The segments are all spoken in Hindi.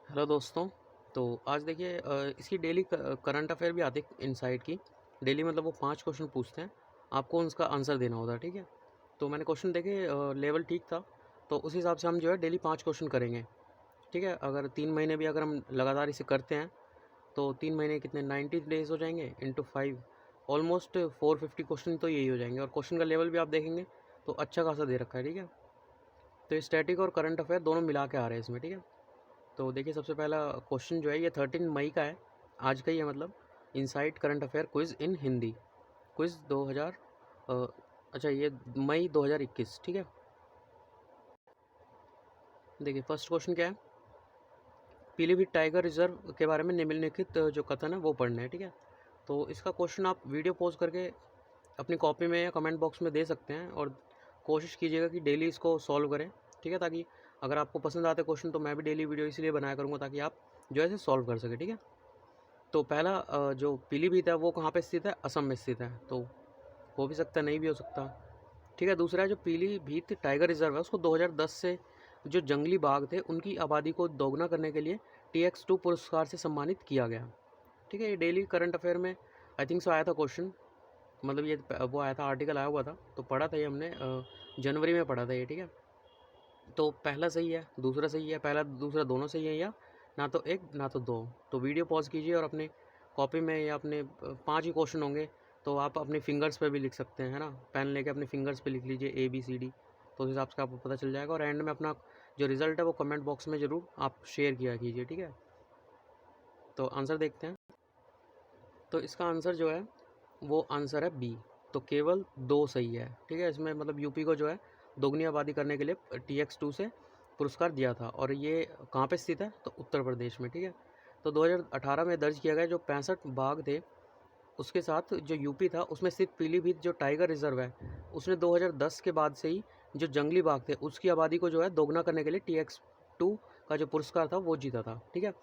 हेलो दोस्तों। तो आज देखिए इसकी डेली करंट अफेयर भी आती है इनसाइट की। डेली मतलब वो 5 क्वेश्चन पूछते हैं, आपको उनका आंसर देना होता है, ठीक है। तो मैंने क्वेश्चन देखे, लेवल ठीक था, तो उस हिसाब से हम जो है डेली 5 क्वेश्चन करेंगे, ठीक है। अगर 3 महीने भी अगर हम लगातार इसे करते हैं तो 3 महीने कितने 90 डेज़ हो जाएंगे इंटू 5, ऑलमोस्ट 450 क्वेश्चन तो यही हो जाएंगे। और क्वेश्चन का लेवल भी आप देखेंगे तो अच्छा खासा दे रखा है, ठीक है। तो स्टैटिक और करंट अफेयर दोनों मिला के आ रहे हैं इसमें, ठीक है। तो देखिए सबसे पहला क्वेश्चन जो है ये 13 मई का है, आज का ही है मतलब। इनसाइट करंट अफेयर क्विज़ इन हिंदी, क्विज़ 2000 अच्छा ये मई 2021, ठीक है। देखिए फर्स्ट क्वेश्चन क्या है, पीलीभीत टाइगर रिजर्व के बारे में निम्नलिखित जो कथन है वो पढ़ना है, ठीक है। तो इसका क्वेश्चन आप वीडियो पॉज करके अपनी कॉपी में या कमेंट बॉक्स में दे सकते हैं, और कोशिश कीजिएगा कि डेली इसको सॉल्व करें, ठीक है। ताकि अगर आपको पसंद आते क्वेश्चन तो मैं भी डेली वीडियो इसलिए बनाया करूँगा ताकि आप जो है इसे सॉल्व कर सकें, ठीक है। तो पहला जो पीलीभीत है वो कहाँ पे स्थित है, असम में स्थित है, तो हो भी सकता है नहीं भी हो सकता, ठीक है। दूसरा है जो पीलीभीत टाइगर रिजर्व है उसको 2010 से जो जंगली बाघ थे उनकी आबादी को दोगुना करने के लिए TX2 पुरस्कार से सम्मानित किया गया, ठीक है। ये डेली करंट अफेयर में आई थिंक सो आया था क्वेश्चन, मतलब ये वो आया था, आर्टिकल आया हुआ था, तो पढ़ा था ये हमने जनवरी में पढ़ा था ये, ठीक है। तो पहला सही है, दूसरा सही है, पहला दूसरा दोनों सही है, या ना तो एक ना तो दो। तो वीडियो पॉज कीजिए और अपने कॉपी में या अपने 5 ही क्वेश्चन होंगे तो आप अपने फिंगर्स पे भी लिख सकते हैं, है ना। पेन लेके अपने फिंगर्स पे लिख लीजिए ABCD, तो उस हिसाब से आपको पता चल जाएगा। और एंड में अपना जो रिजल्ट है वो कमेंट बॉक्स में ज़रूर आप शेयर किया कीजिए, ठीक है। तो आंसर देखते हैं। तो इसका आंसर जो है वो आंसर है बी। तो केवल 2 सही है, ठीक है। इसमें मतलब यूपी को जो है दोगुनी आबादी करने के लिए TX2 से पुरस्कार दिया था, और ये कहाँ पे स्थित है, तो उत्तर प्रदेश में, ठीक है। तो 2018 में दर्ज किया गया जो 65 बाघ थे, उसके साथ जो यूपी था उसमें स्थित पीलीभीत जो टाइगर रिजर्व है उसने 2010 के बाद से ही जो जंगली बाघ थे उसकी आबादी को जो है दोगुना करने के लिए TX2 का जो पुरस्कार था वो जीता था, ठीक है।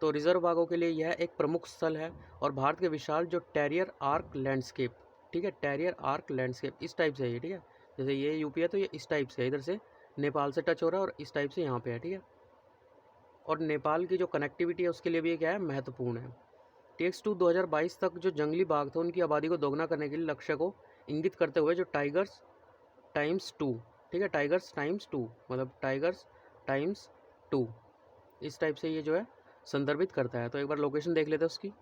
तो रिजर्व बाघों के लिए यह एक प्रमुख स्थल है, और भारत के विशाल जो टेरियर आर्क लैंडस्केप, ठीक है, टेरियर आर्क लैंडस्केप इस टाइप से है ये, ठीक है। जैसे ये यूपी है तो ये इस टाइप से है, इधर से नेपाल से टच हो रहा है और इस टाइप से यहाँ पे है, ठीक है। और नेपाल की जो कनेक्टिविटी है उसके लिए भी ये क्या है, महत्वपूर्ण है। TX2 2022 तक जो जंगली बाघ थे उनकी आबादी को दोगुना करने के लिए लक्ष्य को इंगित करते हुए जो टाइगर्स टाइम्स टू, ठीक है, टाइगर्स टाइम्स टू मतलब टाइगर्स टाइम्स टू इस टाइप से ये जो है संदर्भित करता है। तो एक बार लोकेशन देख लेते हैं उसकी।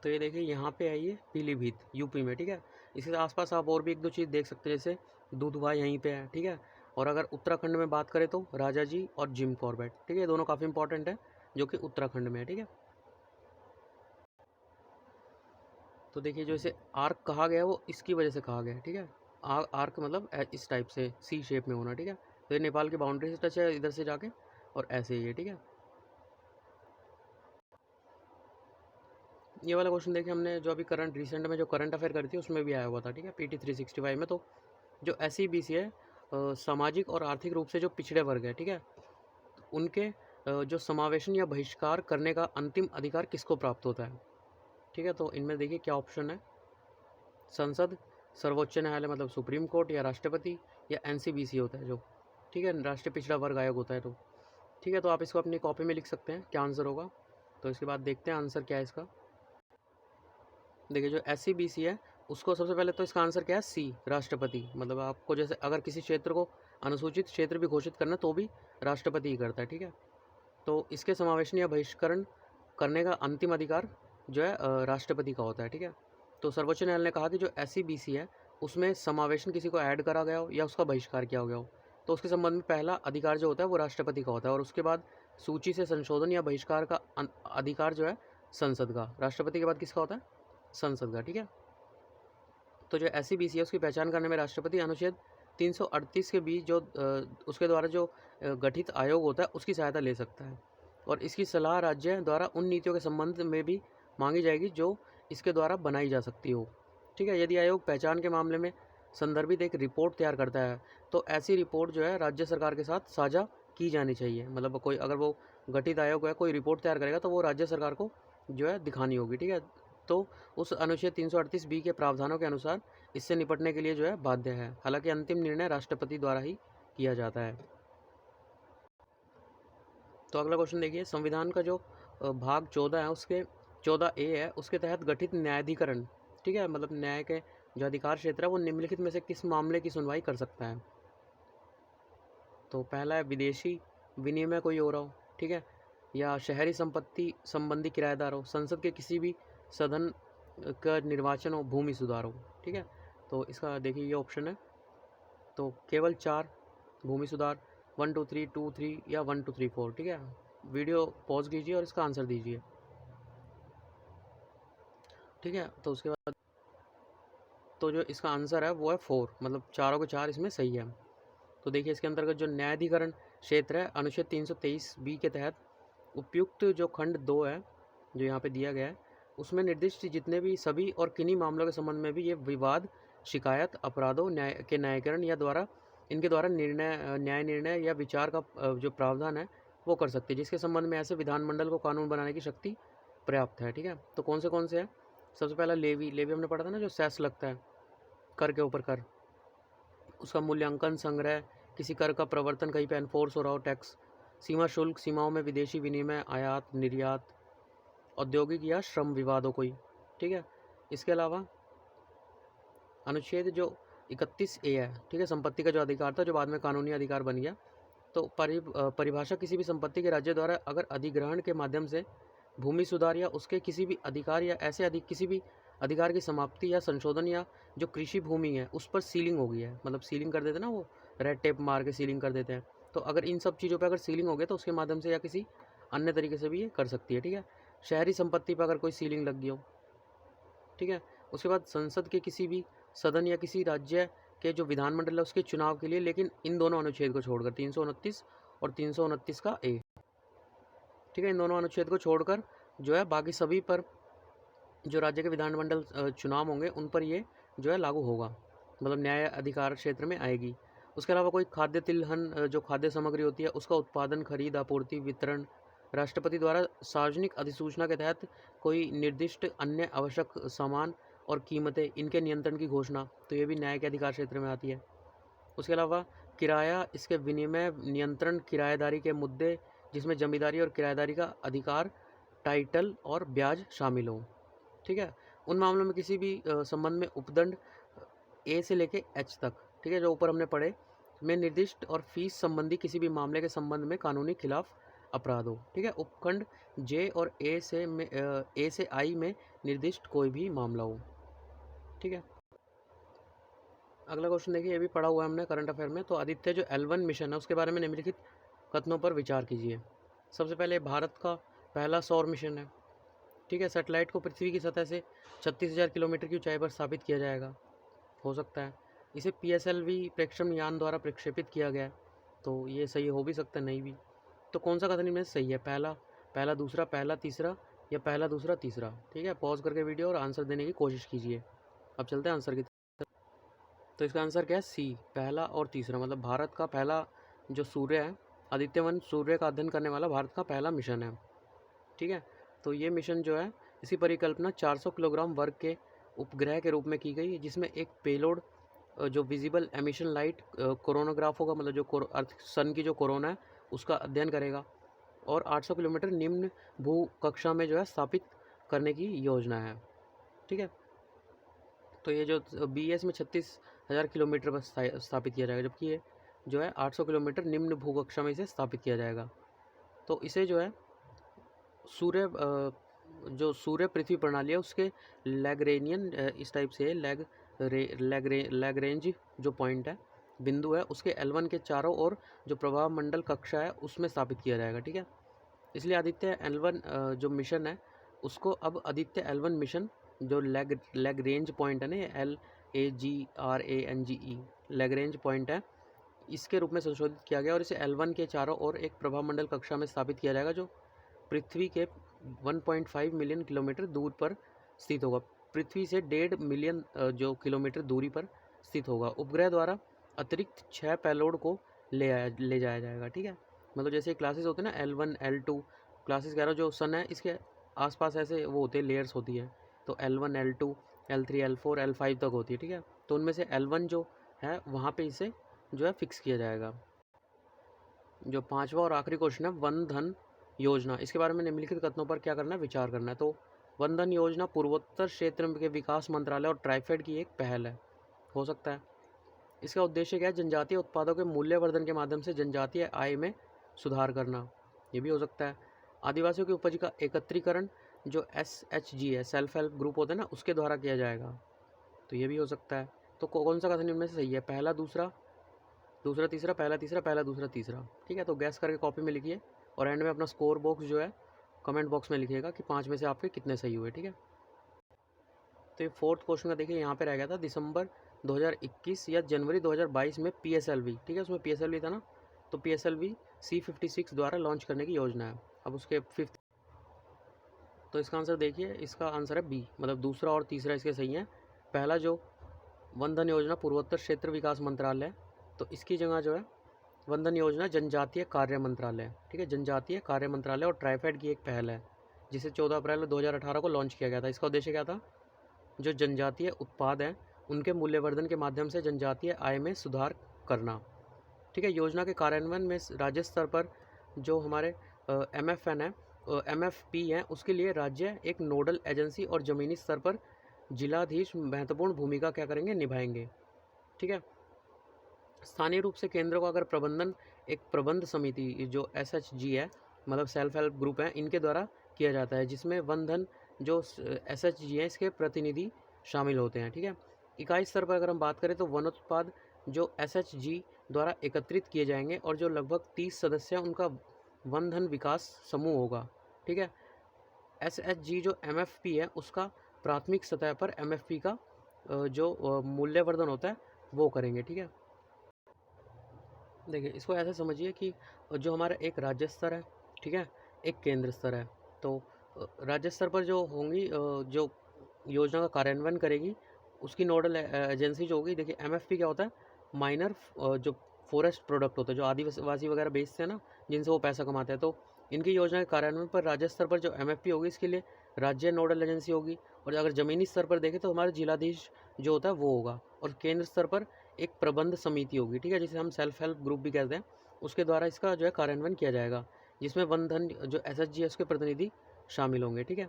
तो ये देखिए यहाँ पे है ये पीलीभीत यूपी में, ठीक है। इसके आसपास आप और भी एक दो चीज़ देख सकते हैं, जैसे दूधवा यहीं पे है, ठीक है। और अगर उत्तराखंड में बात करें तो राजा जी और जिम कॉर्बेट, ठीक है, ये दोनों काफ़ी इंपॉर्टेंट है जो कि उत्तराखंड में है, ठीक है। तो देखिए जो इसे आर्क कहा गया है वो इसकी वजह से कहा गया है, ठीक है। आर्क मतलब इस टाइप से सी शेप में होना, ठीक है। तो ये नेपाल की बाउंड्री से टच है इधर से जाके, और ऐसे ही है, ठीक है। ये वाला क्वेश्चन देखिए हमने जो अभी करंट रिसेंट में जो करंट अफेयर करी थी उसमें भी आया हुआ था, ठीक है, PT 365 में। तो जो SEBC है सामाजिक और आर्थिक रूप से जो पिछड़े वर्ग है, ठीक है, उनके जो समावेशन या बहिष्कार करने का अंतिम अधिकार किसको प्राप्त होता है, ठीक है। तो इनमें देखिए क्या ऑप्शन है, संसद, सर्वोच्च न्यायालय मतलब सुप्रीम कोर्ट, या राष्ट्रपति, या NCBC होता है जो, ठीक है, राष्ट्रीय पिछड़ा वर्ग आयोग होता है। तो ठीक है, तो आप इसको अपनी कॉपी में लिख सकते हैं क्या आंसर होगा। तो इसके बाद देखते हैं आंसर क्या है इसका। देखिए जो SCBC है उसको सबसे पहले तो इसका आंसर क्या है, सी, राष्ट्रपति। मतलब आपको जैसे अगर किसी क्षेत्र को अनुसूचित क्षेत्र भी घोषित करना तो भी राष्ट्रपति ही करता है, ठीक है। तो इसके समावेशन या बहिष्करण करने का अंतिम अधिकार जो है राष्ट्रपति का होता है, ठीक है। तो सर्वोच्च न्यायालय ने कहा कि जो SCBC है उसमें समावेशन किसी को ऐड करा गया हो या उसका बहिष्कार किया गया हो तो उसके संबंध में पहला अधिकार जो होता है वो राष्ट्रपति का होता है, और उसके बाद सूची से संशोधन या बहिष्कार का अधिकार जो है संसद का। राष्ट्रपति के बाद किसका होता है, संसद का, ठीक है। तो जो SCBC है उसकी पहचान करने में राष्ट्रपति अनुच्छेद 338 के बीच जो उसके द्वारा जो गठित आयोग होता है उसकी सहायता ले सकता है, और इसकी सलाह राज्य द्वारा उन नीतियों के संबंध में भी मांगी जाएगी जो इसके द्वारा बनाई जा सकती हो, ठीक है। यदि आयोग पहचान के मामले में संदर्भित एक रिपोर्ट तैयार करता है तो ऐसी रिपोर्ट जो है राज्य सरकार के साथ साझा की जानी चाहिए। मतलब कोई अगर वो गठित आयोग है कोई रिपोर्ट तैयार करेगा तो वो राज्य सरकार को जो है दिखानी होगी, ठीक है। तो उस अनुच्छेद 338B के प्रावधानों के अनुसार इससे निपटने के लिए जो है बाध्य है। हालांकि अंतिम निर्णय राष्ट्रपति द्वारा ही किया जाता है। तो अगला क्वेश्चन देखिए, संविधान का जो भाग 14 है उसके 14A है, उसके तहत गठित न्यायाधिकरण, ठीक है, मतलब न्याय के जो अधिकार क्षेत्र है वो निम्नलिखित में से किस मामले की सुनवाई कर सकता है? तो पहला है विदेशी विनिमय कोई हो रहा हो, ठीक है, या शहरी संपत्ति संबंधी किराएदार हो, संसद के किसी भी सदन का निर्वाचन हो, भूमि सुधार हो, ठीक है। तो इसका देखिए ये ऑप्शन है, तो केवल 4 भूमि सुधार, 1 2 3 2 3 या 1 2 3 4, ठीक है। वीडियो पॉज कीजिए और इसका आंसर दीजिए, ठीक है। तो उसके बाद तो जो इसका आंसर है वो है 4, मतलब चारों के 4 इसमें सही है। तो देखिए इसके अंतर्गत जो न्यायाधिकरण क्षेत्र है अनुच्छेद 323B के तहत उपयुक्त जो खंड 2 है जो यहाँ पे दिया गया है उसमें निर्दिष्ट जितने भी सभी और किन्हीं मामलों के संबंध में भी ये विवाद, शिकायत, अपराधों के न्यायीकरण या द्वारा इनके द्वारा न्याय निर्णय या विचार का जो प्रावधान है वो कर सकते हैं, जिसके संबंध में ऐसे विधानमंडल को कानून बनाने की शक्ति पर्याप्त है, ठीक है। तो कौन से हैं? सबसे पहला लेवी हमने पढ़ा था ना, जो सेस लगता है कर के ऊपर कर, उसका मूल्यांकन, संग्रह, किसी कर का प्रवर्तन कहीं पे एनफोर्स हो रहा हो, टैक्स, सीमा शुल्क, सीमाओं में विदेशी विनिमय, आयात निर्यात, औद्योगिक या श्रम विवादों कोई, ठीक है। इसके अलावा अनुच्छेद जो 31A है, ठीक है, संपत्ति का जो अधिकार था जो बाद में कानूनी अधिकार बन गया। तो परिभाषा किसी भी संपत्ति के राज्य द्वारा अगर अधिग्रहण के माध्यम से भूमि सुधार या उसके किसी भी अधिकार या ऐसे किसी भी अधिकार की समाप्ति या संशोधन या जो कृषि भूमि है उस पर सीलिंग हो गई है, मतलब सीलिंग कर देते ना, वो रेड टेप मार के सीलिंग कर देते हैं। तो अगर इन सब चीज़ों पे अगर सीलिंग हो गया तो उसके माध्यम से या किसी अन्य तरीके से भी ये कर सकती है, ठीक है। शहरी संपत्ति पर अगर कोई सीलिंग लग गई हो, ठीक है। उसके बाद संसद के किसी भी सदन या किसी राज्य के जो विधानमंडल है उसके चुनाव के लिए, लेकिन इन दोनों अनुच्छेद को छोड़कर 329 और 329 का A, ठीक है, इन दोनों अनुच्छेद को छोड़कर जो है बाकी सभी पर जो राज्य के विधानमंडल चुनाव होंगे उन पर ये जो है लागू होगा, मतलब न्याय अधिकार क्षेत्र में आएगी। उसके अलावा कोई खाद्य तिलहन जो खाद्य सामग्री होती है उसका उत्पादन, खरीद, आपूर्ति, वितरण, राष्ट्रपति द्वारा सार्वजनिक अधिसूचना के तहत कोई निर्दिष्ट अन्य आवश्यक सामान और कीमतें, इनके नियंत्रण की घोषणा, तो ये भी न्याय के अधिकार क्षेत्र में आती है। उसके अलावा किराया, इसके विनिमय, नियंत्रण, किराएदारी के मुद्दे जिसमें जमींदारी और किराएदारी का अधिकार, टाइटल और ब्याज शामिल हो, ठीक है। उन मामलों में किसी भी संबंध में उपदंड A से लेके H तक, ठीक है, जो ऊपर हमने पढ़े, में निर्दिष्ट और फीस संबंधी किसी भी मामले के संबंध में कानूनी खिलाफ अपराध हो, ठीक है। उपखंड J और A से I में निर्दिष्ट कोई भी मामला हो, ठीक है। अगला क्वेश्चन देखिए, ये भी पढ़ा हुआ है हमने करंट अफेयर में। तो आदित्य जो L1 मिशन है उसके बारे में निम्नलिखित कथनों पर विचार कीजिए। सबसे पहले भारत का पहला सौर मिशन है, ठीक है। सैटेलाइट को पृथ्वी की सतह से 36,000 किलोमीटर की ऊंचाई पर स्थापित किया जाएगा, हो सकता है। इसे PSLV प्रेक्षण यान द्वारा प्रक्षेपित किया गया है, तो ये सही हो भी सकता है, नहीं भी। तो कौन सा कथन इनमें सही है? पहला दूसरा, पहला तीसरा या पहला दूसरा तीसरा, ठीक है। पॉज करके वीडियो और आंसर देने की कोशिश कीजिए। अब चलते हैं आंसर की तरफ। तो इसका आंसर क्या है? C, पहला और तीसरा, मतलब भारत का पहला जो सूर्य है, आदित्य 1 सूर्य का अध्ययन करने वाला भारत का पहला मिशन है, ठीक है। तो ये मिशन जो है इसकी परिकल्पना 400 किलोग्राम वर्ग के उपग्रह के रूप में की गई, जिसमें एक पेलोड जो विजिबल एमिशन लाइट कोरोनोग्राफ होगा, मतलब जो अर्थ सन की जो कोरोना है उसका अध्ययन करेगा, और 800 किलोमीटर निम्न भू कक्षा में जो है स्थापित करने की योजना है, ठीक है। तो ये जो BS में 36,000 किलोमीटर पर स्थापित किया जाएगा, जबकि ये जो है 800 किलोमीटर निम्न भूकक्षा में इसे स्थापित किया जाएगा। तो इसे जो है सूर्य जो सूर्य पृथ्वी प्रणाली है उसके लैग्रेनियन इस टाइप से लैग्रेंज जो पॉइंट है, बिंदु है, उसके L1 के चारों ओर जो प्रभाव मंडल कक्षा है उसमें स्थापित किया जाएगा, ठीक है। इसलिए आदित्य L1 जो मिशन है उसको अब आदित्य L1 मिशन जो लैग्रेंज पॉइंट है ना, LAGRANGE लैग्रेंज पॉइंट है, इसके रूप में संशोधित किया गया और इसे L1 के चारों ओर एक प्रभाव मंडल कक्षा में स्थापित किया जाएगा जो पृथ्वी के 1.5 मिलियन किलोमीटर दूर पर स्थित होगा। पृथ्वी से 1.5 मिलियन जो किलोमीटर दूरी पर स्थित होगा। उपग्रह द्वारा अतिरिक्त 6 पेलोड को ले जाया जाएगा, ठीक है। मतलब जैसे क्लासेस होते हैं ना, L1 L2 क्लासेस कह रहा हूँ, जो सन है इसके आसपास ऐसे वो होते हैं, लेयर्स होती है, तो L1 L2 L3 L4 L5 तक होती है, ठीक है। तो उनमें से L1 जो है वहाँ पे इसे जो है फिक्स किया जाएगा। जो 5वां और आखिरी क्वेश्चन है, वन धन योजना, इसके बारे में निम्नलिखित कथनों पर क्या करना है, विचार करना है। तो वन धन योजना पूर्वोत्तर क्षेत्र के विकास मंत्रालय और ट्राइफेड की एक पहल है, हो सकता है। इसका उद्देश्य क्या है, जनजातीय उत्पादों के मूल्यवर्धन के माध्यम से जनजातीय आय में सुधार करना, ये भी हो सकता है। आदिवासियों की उपज का एकत्रीकरण जो SHG है, सेल्फ हेल्प ग्रुप होते हैं ना, उसके द्वारा किया जाएगा, तो ये भी हो सकता है। तो कौन सा कथन इनमें से सही है, पहला दूसरा, दूसरा तीसरा, पहला तीसरा, पहला दूसरा तीसरा, ठीक है। तो गैस करके कॉपी में लिखिए और एंड में अपना स्कोर बॉक्स जो है कमेंट बॉक्स में लिखिएगा कि 5 में से आपके कितने सही हुए, ठीक है। तो ये फोर्थ क्वेश्चन का देखिए यहाँ पे रह गया था, दिसंबर 2021 या जनवरी 2022 में PSLV, ठीक है, उसमें PSLV था ना, तो PSLV C56 द्वारा लॉन्च करने की योजना है। अब उसके फिफ्थ, तो इसका आंसर देखिए, इसका आंसर है बी, मतलब दूसरा और तीसरा इसके सही है। पहला जो वन धन योजना पूर्वोत्तर क्षेत्र विकास मंत्रालय, तो इसकी जगह जो है वन धन योजना जनजातीय कार्य मंत्रालय, ठीक है, जनजातीय कार्य मंत्रालय और ट्राइफेड की एक पहल है, जिसे 14 अप्रैल 2018 को लॉन्च किया गया था। इसका उद्देश्य क्या था, जो जनजातीय उत्पाद हैं उनके मूल्यवर्धन के माध्यम से जनजातीय आय में सुधार करना, ठीक है। योजना के कार्यान्वयन में राज्य स्तर पर जो हमारे MFN है, MFP हैं, उसके लिए राज्य एक नोडल एजेंसी और ज़मीनी स्तर पर जिलाधीश महत्वपूर्ण भूमिका क्या करेंगे, निभाएंगे, ठीक है। स्थानीय रूप से केंद्रों का अगर प्रबंधन एक प्रबंध समिति जो SHG है, मतलब सेल्फ हेल्प ग्रुप है, इनके द्वारा किया जाता है, जिसमें वन धन जो SHG है इसके प्रतिनिधि शामिल होते हैं, ठीक है। इकाई स्तर पर अगर हम बात करें तो वनोत्पाद जो SHG द्वारा एकत्रित किए जाएंगे और जो लगभग 30 सदस्य हैं उनका वन धन विकास समूह होगा, ठीक है। SHG जो MFP है उसका प्राथमिक सतह पर MFP का जो मूल्यवर्धन होता है वो करेंगे, ठीक है। देखिए इसको ऐसे समझिए कि जो हमारा एक राज्य स्तर है, ठीक है, एक केंद्र स्तर है। तो राज्य स्तर पर जो होंगी जो योजना का कार्यान्वयन करेगी उसकी नोडल एजेंसी जो होगी, देखिए MFP क्या होता है, माइनर जो फॉरेस्ट प्रोडक्ट होता है, जो आदिवासी वगैरह बेचते हैं ना, जिनसे वो पैसा कमाते हैं, तो इनकी योजना के कार्यान्वयन पर राज्य स्तर पर जो MFP होगी इसके लिए राज्य नोडल एजेंसी होगी। और अगर ज़मीनी स्तर पर देखें तो हमारे जिलाधीश जो होता है वो होगा, और केंद्र स्तर पर एक प्रबंध समिति होगी, ठीक है, जिसे हम सेल्फ हेल्प ग्रुप भी कहते हैं, उसके द्वारा इसका जो है कार्यान्वयन किया जाएगा, जिसमें वन धन जो SHG है उसके प्रतिनिधि शामिल होंगे, ठीक है।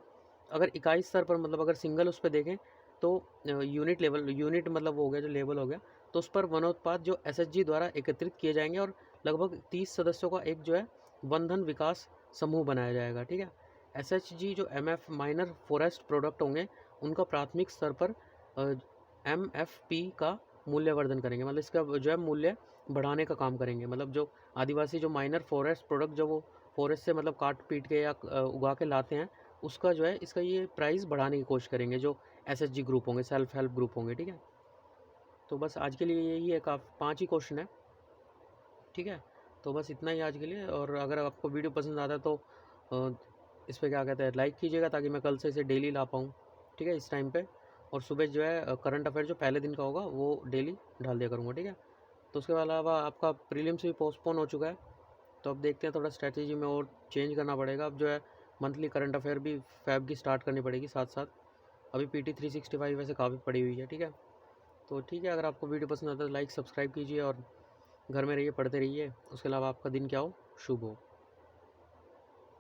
अगर इकाई स्तर पर मतलब अगर सिंगल उस पर देखें तो यूनिट लेवल, यूनिट मतलब वो हो गया जो लेवल हो गया, तो उस पर वनोत्पाद जो SHG द्वारा एकत्रित किए जाएंगे और लगभग 30 सदस्यों का एक जो है वन धन विकास समूह बनाया जाएगा, ठीक है। SHG जो MF माइनर फॉरेस्ट प्रोडक्ट होंगे उनका प्राथमिक स्तर पर MFP का मूल्यवर्धन करेंगे, मतलब इसका जो है मूल्य बढ़ाने का काम करेंगे, मतलब जो आदिवासी जो माइनर फॉरेस्ट प्रोडक्ट जो वो फॉरेस्ट से मतलब काट पीट के या उगा के लाते हैं, उसका जो है इसका ये प्राइस बढ़ाने की कोशिश करेंगे जो SHG ग्रुप होंगे, सेल्फ हेल्प ग्रुप होंगे, ठीक है। तो बस आज के लिए यही है, 5 ही क्वेश्चन है, ठीक है। तो बस इतना ही आज के लिए, और अगर आपको वीडियो पसंद आता है तो इस पर क्या कहते हैं, लाइक कीजिएगा ताकि मैं कल से इसे डेली ला पाऊँ, ठीक है, इस टाइम पे। और सुबह जो है करंट अफेयर जो पहले दिन का होगा वो डेली डाल दिया करूँगा, ठीक है। तो उसके अलावा आपका प्रीलिम्स भी पोस्टपोन हो चुका है, तो अब देखते हैं थोड़ा स्ट्रैटेजी में और चेंज करना पड़ेगा। अब जो है मंथली करंट अफेयर भी फैब की स्टार्ट करनी पड़ेगी साथ साथ। अभी PT 365 वैसे काफ़ी पड़ी हुई है, ठीक है। तो ठीक है, अगर आपको वीडियो पसंद आता है तो लाइक सब्सक्राइब कीजिए और घर में रहिए, पढ़ते रहिए। उसके अलावा आपका दिन क्या हो, शुभ हो।